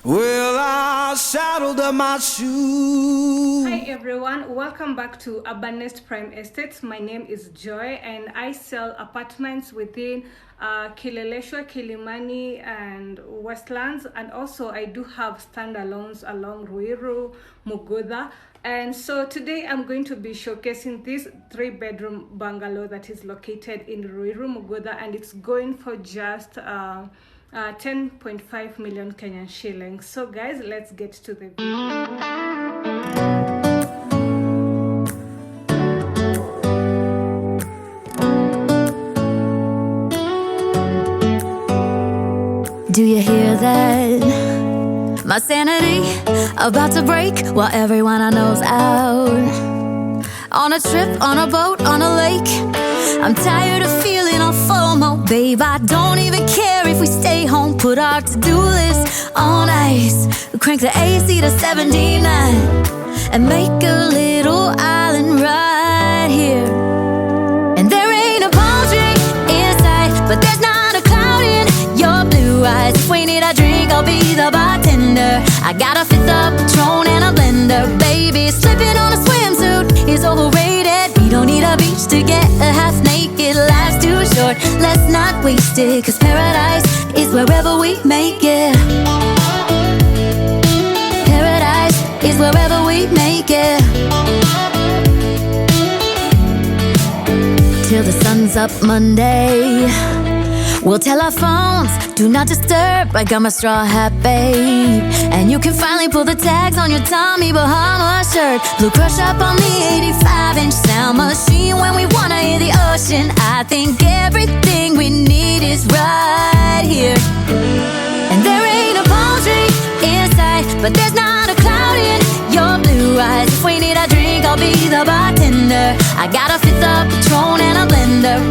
Well, I saddled up my shoes. Hi everyone, welcome back to Urbanest Prime Estates. My name is Joy and I sell apartments within Kileleshwa, Kilimani and Westlands, and also I do have standalones along Ruiru Mugutha. And so today I'm going to be showcasing this 3-bedroom bungalow that is located in Ruiru Mugutha, and it's going for just 10.5 million Kenyan shillings. So guys, let's get to the video. Do you hear that? My sanity about to break while everyone I know's out. On a trip, on a boat, on a lake. I'm tired of feeling all FOMO, babe. I don't even care if we stay home. Put our to-do list on ice. Crank the AC to 79 and make a little island right here. And there ain't a palm tree in sight, but there's not a cloud in your blue eyes. If we need a drink, I'll be the bartender. I got a fifth of Patron and a blender. Baby, slipping on a swimsuit is overrated. We don't need a beach to get a half naked. Life's too short, let's not waste it. Cause paradise is wherever we make it. Paradise is wherever we make it. Till the sun's up Monday, we'll tell our phones, do not disturb. I got my straw hat, babe. And you can finally pull the tags on your Tommy Bahama shirt. Blue crush up on the 85-inch sound machine. When we wanna hear the ocean, I think everything we need is right here. And there ain't a palm tree in sight, but there's not a cloud in your blue eyes. If we need a drink, I'll be the bartender. I got a fifth of Patron and a blender.